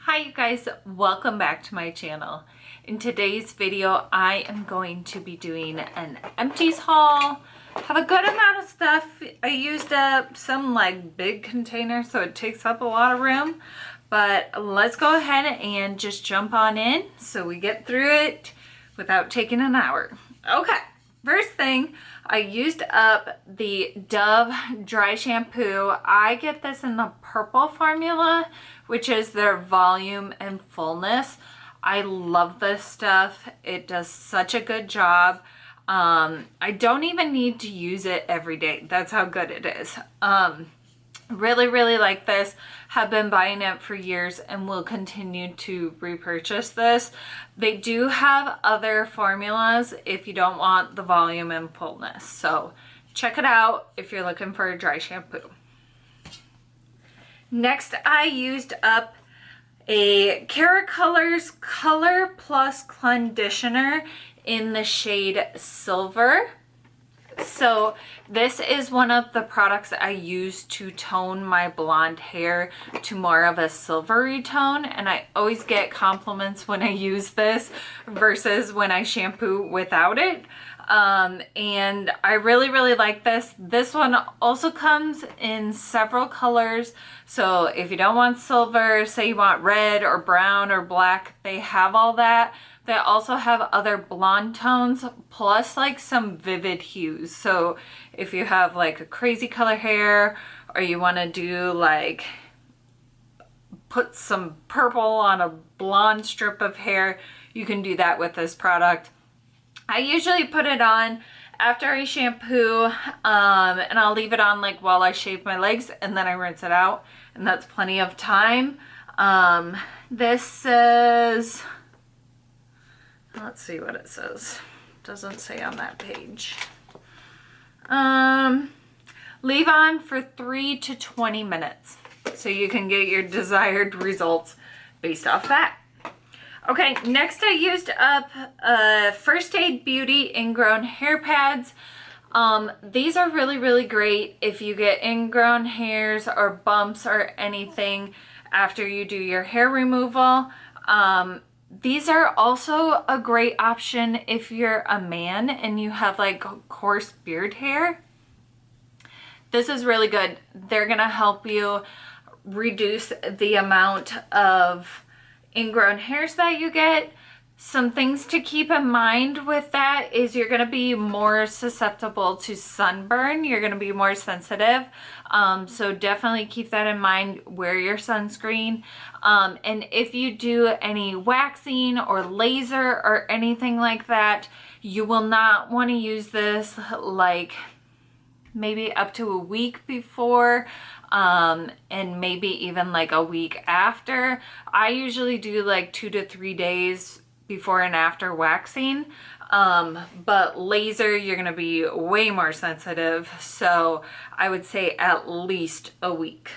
Hi you guys, welcome back to my channel. In today's video, I am going to be doing an Empties haul. Have a good amount of stuff. I used up some like big containers, so it takes up a lot of room. But let's go ahead and just jump on in so we get through it without taking an hour. Okay, first thing, I used up the Dove dry shampoo. I get this in the purple formula, which is their volume and fullness. I love this stuff. It does such a good job. I don't even need to use it every day. That's how good it is. Really like this. Have been buying it for years and will continue to repurchase this. They do have other formulas if you don't want the volume and fullness. So check it out if you're looking for a dry shampoo. Next, I used up a Cara Colors Color Plus Conditioner in the shade Silver. So this is one of the products I use to tone my blonde hair to more of a silvery tone, and I always get compliments when I use this versus when I shampoo without it. And I really like this. This one also comes in several colors. So if you don't want silver, say you want red or brown or black, they have all that. They also have other blonde tones plus like some vivid hues. So if you have like a crazy color hair or you want to do like put some purple on a blonde strip of hair, you can do that with this product. I usually put it on after I shampoo, and I'll leave it on like while I shave my legs, and then I rinse it out, and that's plenty of time. This says, let's see what it says. Doesn't say on that page. Leave on for 3 to 20 minutes so you can get your desired results based off that. Okay, next I used up First Aid Beauty Ingrown hair pads. These are really great if you get ingrown hairs or bumps or anything after you do your hair removal. These are also a great option if you're a man and you have like coarse beard hair. This is really good. They're gonna help you reduce the amount of ingrown hairs that you get. Some things to keep in mind with that is you're going to be more susceptible to sunburn. You're going to be more sensitive. So definitely keep that in mind. Wear your sunscreen. And if you do any waxing or laser or anything like that, you will not want to use this like maybe up to a week before, and maybe even like a week after. I usually do like 2 to 3 days before and after waxing, but laser, you're gonna be way more sensitive, so I would say at least a week.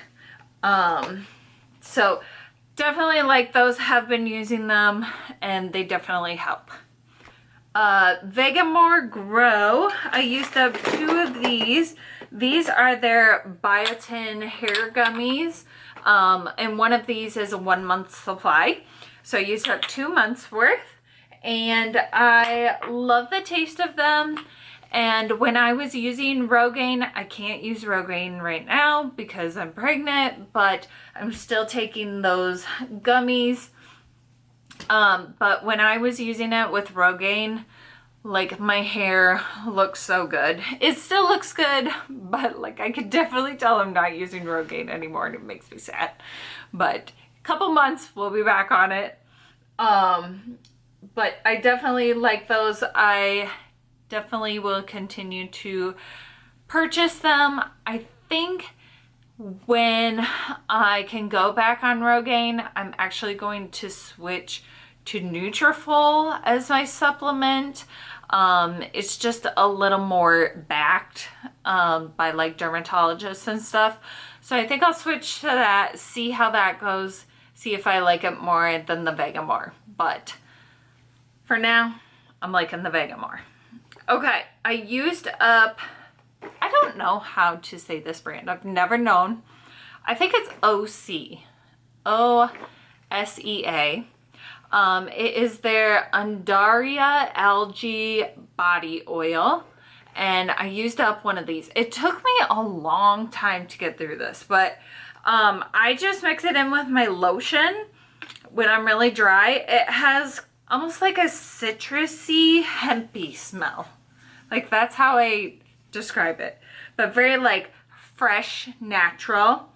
So definitely like those, have been using them, and they definitely help. Vegamore Grow, I used up 2 of these. These are their Biotin Hair gummies, and one of these is a 1 month supply. So I used up 2 months worth, and I love the taste of them. And when I was using Rogaine, I can't use Rogaine right now because I'm pregnant, but I'm still taking those gummies. But when I was using it with Rogaine, like my hair looks so good. It still looks good, but like I could definitely tell I'm not using Rogaine anymore, and it makes me sad. But a couple months, we'll be back on it. But I definitely like those. I definitely will continue to purchase them. I think when I can go back on Rogaine, I'm actually going to switch to Nutrafol as my supplement. It's just a little more backed by like dermatologists and stuff. So I think I'll switch to that, see how that goes, see if I like it more than the Vegamore. But for now, I'm liking the Vegamore. Okay, I used up, I don't know how to say this brand. I've never known. I think it's OC. SEA. It is their Andaria Algae Body Oil. And I used up one of these. It took me a long time to get through this, but I just mix it in with my lotion when I'm really dry. It has almost like a citrusy, hempy smell. Like, that's how I describe it. But very like fresh, natural,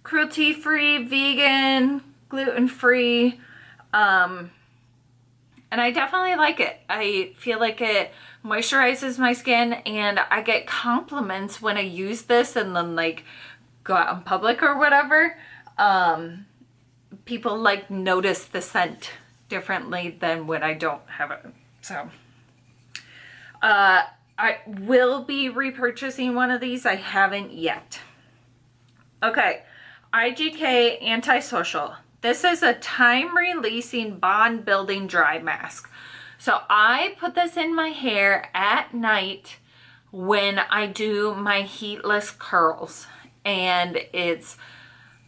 cruelty-free, vegan, gluten-free. And I definitely like it. I feel like it moisturizes my skin, and I get compliments when I use this and then like go out in public or whatever. People like notice the scent differently than when I don't have it. So I will be repurchasing one of these. I haven't yet. Okay, IGK Antisocial. This is a time-releasing, bond-building dry mask. So I put this in my hair at night when I do my heatless curls. And it's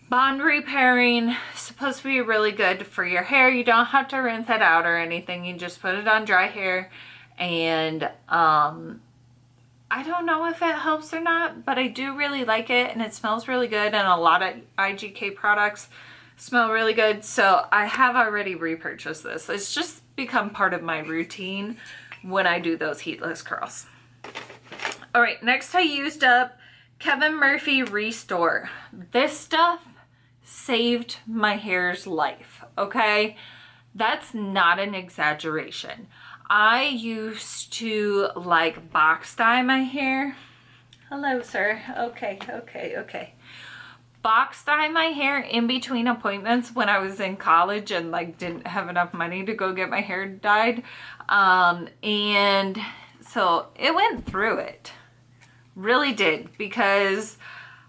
bond repairing, supposed to be really good for your hair. You don't have to rinse it out or anything. You just put it on dry hair. And I don't know if it helps or not, but I do really like it, and it smells really good. And a lot of IGK products smell really good, so I have already repurchased this. It's just become part of my routine when I do those heatless curls. All right, next I used up Kevin Murphy Restore. This stuff saved my hair's life, okay? That's not an exaggeration. I used to like box dye my hair. Hello, sir. Okay. Box dye my hair in between appointments when I was in college and like didn't have enough money to go get my hair dyed. And so it went through it. Really did, because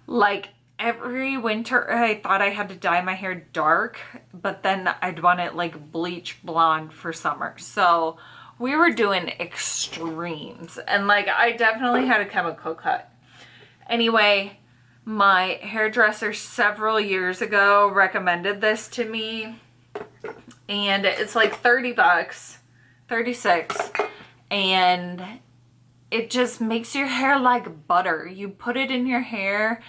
like every winter I thought I had to dye my hair dark, but then I'd want it like bleach blonde for summer. So we were doing extremes, and like I definitely had a chemical cut. Anyway, my hairdresser several years ago recommended this to me, and it's like 30 bucks, 36, and it just makes your hair like butter. You put it in your hair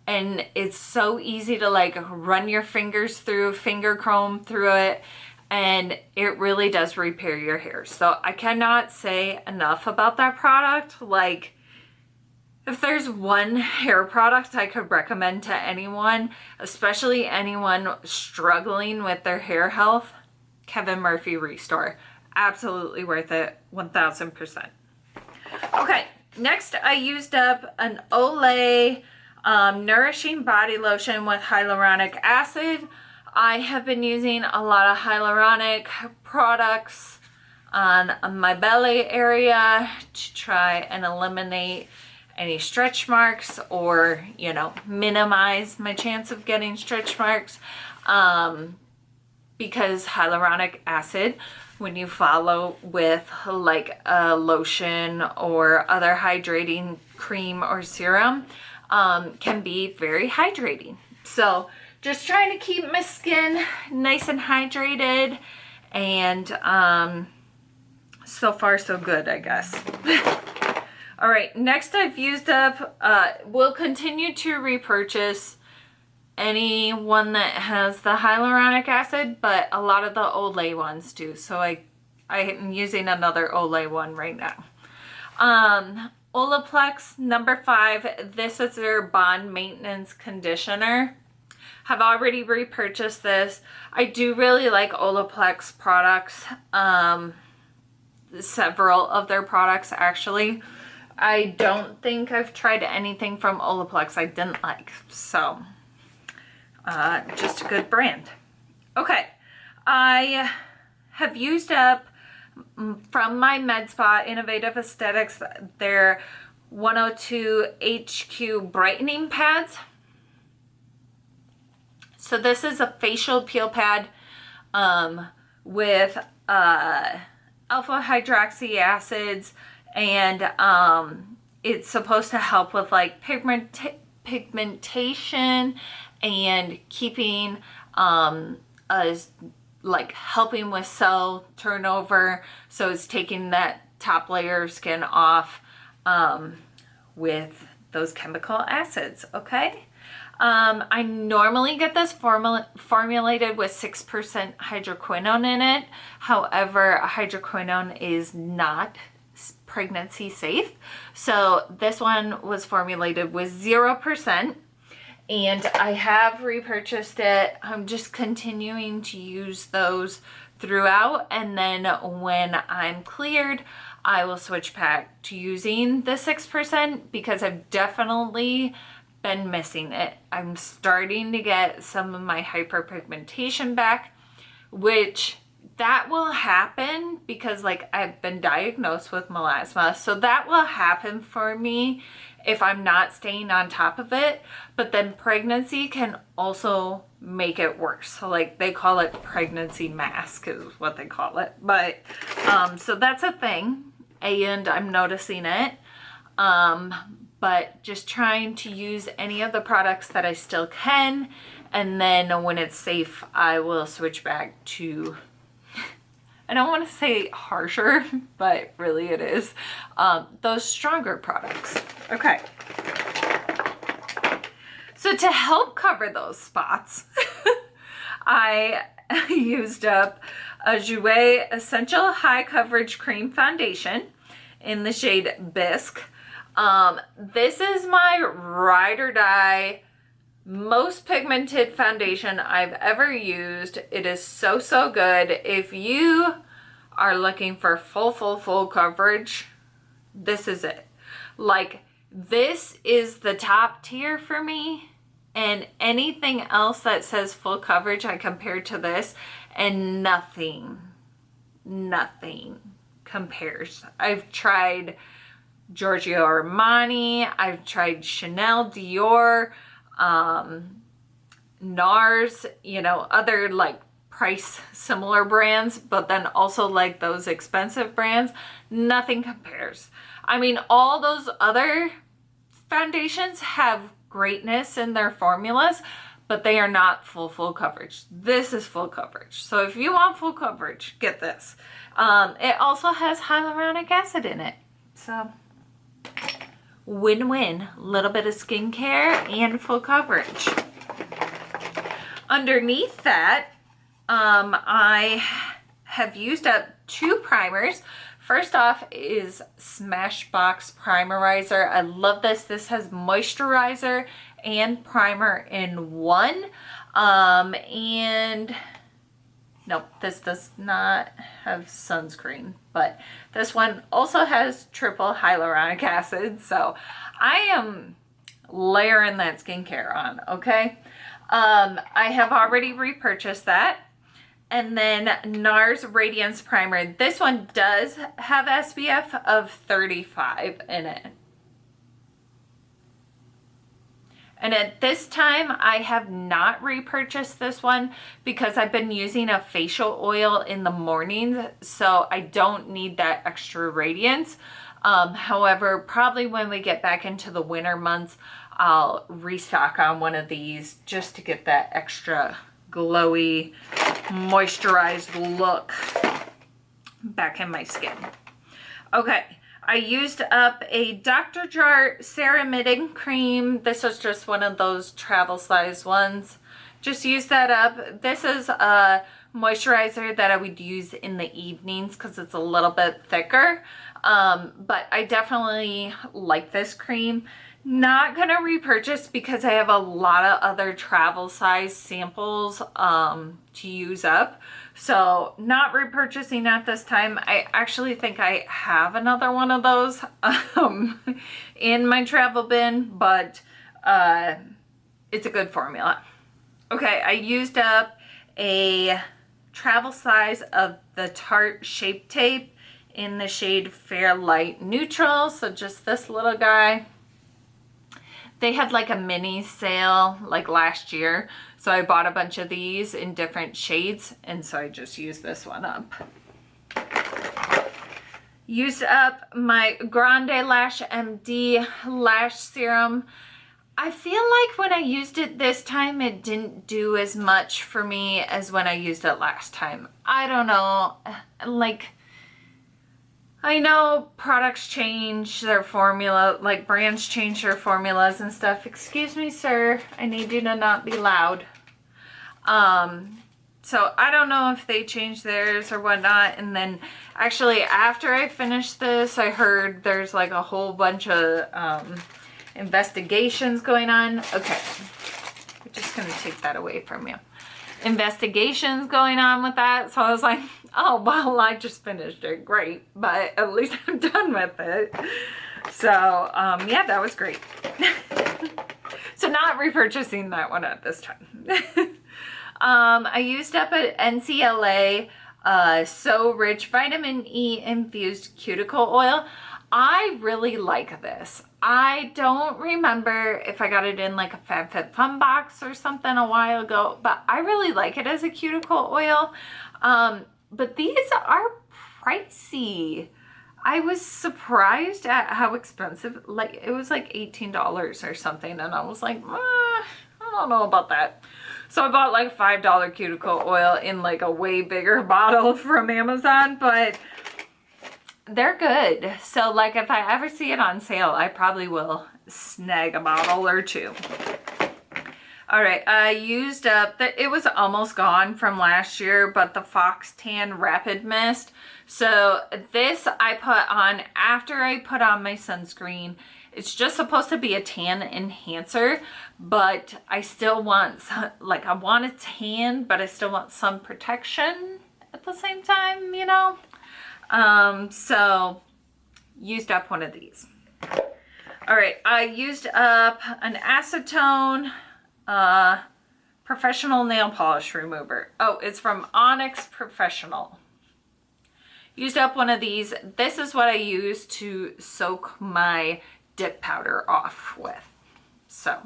and it's so easy to like run your fingers through, finger comb through it, and it really does repair your hair. So I cannot say enough about that product. Like, if there's one hair product I could recommend to anyone, especially anyone struggling with their hair health, Kevin Murphy Restore. Absolutely worth it, 1000%. Okay, next I used up an Olay Nourishing Body Lotion with hyaluronic acid. I have been using a lot of hyaluronic products on my belly area to try and eliminate any stretch marks, or, you know, minimize my chance of getting stretch marks, because hyaluronic acid, when you follow with like a lotion or other hydrating cream or serum, can be very hydrating. So just trying to keep my skin nice and hydrated, and so far so good, I guess. All right, next I've used up, we'll continue to repurchase any one that has the hyaluronic acid, but a lot of the Olay ones do. So I am using another Olay one right now. Olaplex number 5, this is their bond maintenance conditioner. Have already repurchased this. I do really like Olaplex products, several of their products actually. I don't think I've tried anything from Olaplex I didn't like, so just a good brand. Okay, I have used up from my Med Spa Innovative Aesthetics their 102 HQ brightening pads. So this is a facial peel pad with alpha hydroxy acids, and it's supposed to help with like pigmentation and keeping is like helping with cell turnover. So it's taking that top layer of skin off with those chemical acids, okay? I normally get this formulated with 6% hydroquinone in it. However, hydroquinone is not pregnancy safe. So this one was formulated with 0%. And I have repurchased it. I'm just continuing to use those throughout. And then when I'm cleared, I will switch back to using the 6% because I've definitely been missing it. I'm starting to get some of my hyperpigmentation back, which that will happen because like I've been diagnosed with melasma. So that will happen for me if I'm not staying on top of it. But then pregnancy can also make it worse. So like they call it pregnancy mask is what they call it. But so that's a thing and I'm noticing it. But just trying to use any of the products that I still can. And then when it's safe, I will switch back to, I don't want to say harsher, but really it is, those stronger products. Okay. So to help cover those spots, I used up a Jouer Essential High Coverage Cream Foundation in the shade Bisque. This is my ride or die most pigmented foundation I've ever used. It is so, so good. If you are looking for full coverage, this is it. Like, this is the top tier for me, and anything else that says full coverage, I compare to this, and nothing compares. I've tried Giorgio Armani, I've tried Chanel, Dior, NARS, you know, other like price similar brands, but then also like those expensive brands. Nothing compares. I mean, all those other foundations have greatness in their formulas, but they are not full coverage. This is full coverage. So if you want full coverage, get this. It also has hyaluronic acid in it. So win-win, a little bit of skincare and full coverage. Underneath that, I have used up 2 primers. First off is Smashbox Primerizer. I love this. This has moisturizer and primer in one. And nope, this does not have sunscreen, but this one also has triple hyaluronic acid. So I am layering that skincare on, okay? I have already repurchased that. And then NARS Radiance Primer. This one does have SPF of 35 in it. And at this time, I have not repurchased this one because I've been using a facial oil in the mornings, so I don't need that extra radiance. However, probably when we get back into the winter months, I'll restock on one of these just to get that extra glowy, moisturized look back in my skin. Okay. I used up a Dr. Jart Ceramiding Cream. This was just one of those travel size ones. Just use that up. This is a moisturizer that I would use in the evenings because it's a little bit thicker. But I definitely like this cream. Not gonna repurchase because I have a lot of other travel size samples to use up. So not repurchasing at this time. I actually think I have another one of those in my travel bin, but it's a good formula. Okay, I used up a travel size of the Tarte Shape Tape in the shade Fair Light Neutral. So just this little guy. They had like a mini sale like last year. So I bought a bunch of these in different shades. And so I just used this one up. Used up my Grande Lash MD Lash Serum. I feel like when I used it this time, it didn't do as much for me as when I used it last time. I don't know. Like, I know products change their formula, like brands change their formulas and stuff. Excuse me, sir. I need you to not be loud. So I don't know if they changed theirs or whatnot. And then actually after I finished this, I heard there's like a whole bunch of investigations going on. Okay, we're just gonna take that away from you. Investigations going on with that. So I was like, oh, well, I just finished it. Great. But at least I'm done with it. So, yeah, that was great. So not repurchasing that one at this time. I used up an NCLA So Rich Vitamin E Infused Cuticle Oil. I really like this. I don't remember if I got it in like a Fab Fit Fun box or something a while ago, but I really like it as a cuticle oil. But these are pricey. I was surprised at how expensive, like it was like $18 or something, and I was like, I don't know about that. So I bought like $5 cuticle oil in like a way bigger bottle from Amazon, but they're good. So like if I ever see it on sale, I probably will snag a bottle or two. All right, I used up, it was almost gone from last year, but the Fox Tan Rapid Mist. So this I put on after I put on my sunscreen. It's just supposed to be a tan enhancer, but I still want, like I want a tan, but I still want sun protection at the same time, you know? So used up one of these. All right, I used up an acetone professional nail polish remover. Oh, it's from Onyx Professional. Used up one of these. This is what I use to soak my dip powder off with. So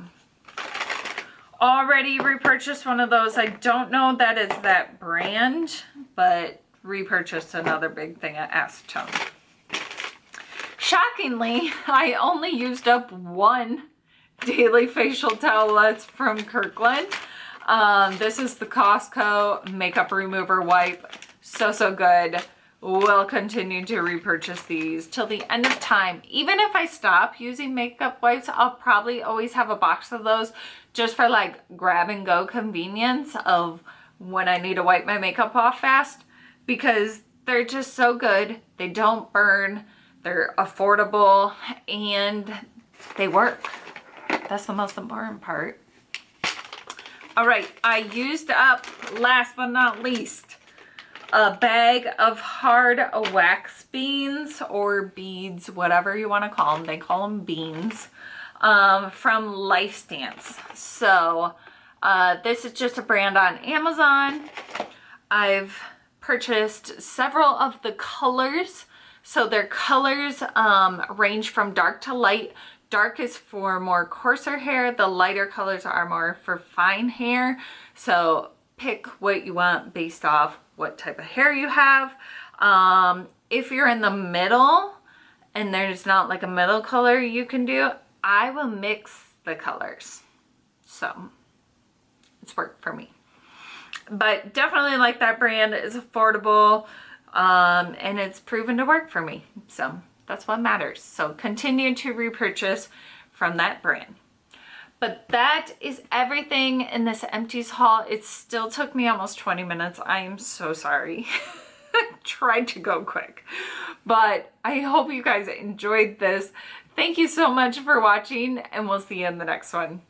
already repurchased one of those. I don't know that it's that brand, but repurchased another big thing of acetone. Shockingly, I only used up one daily facial towelette from Kirkland. This is the Costco makeup remover wipe. So good. Will continue to repurchase these till the end of time. Even if I stop using makeup wipes, I'll probably always have a box of those just for like grab and go convenience of when I need to wipe my makeup off fast, because they're just so good. They don't burn, they're affordable, and they work. That's the most important part. All right, I used up, last but not least, a bag of hard wax beans or beads, whatever you want to call them. They call them beans, from Lifestance. So this is just a brand on Amazon. I've purchased several of the colors. So their colors range from dark to light. Dark is for more coarser hair. The lighter colors are more for fine hair. So pick what you want based off what type of hair you have. If you're in the middle and there's not like a middle color you can do, I will mix the colors. So it's worked for me. But definitely like that brand. Is affordable, and it's proven to work for me. So that's what matters. So continue to repurchase from that brand. But that is everything in this Empties haul. It still took me almost 20 minutes. I am so sorry. I tried to go quick, but I hope you guys enjoyed this. Thank you so much for watching, and we'll see you in the next one.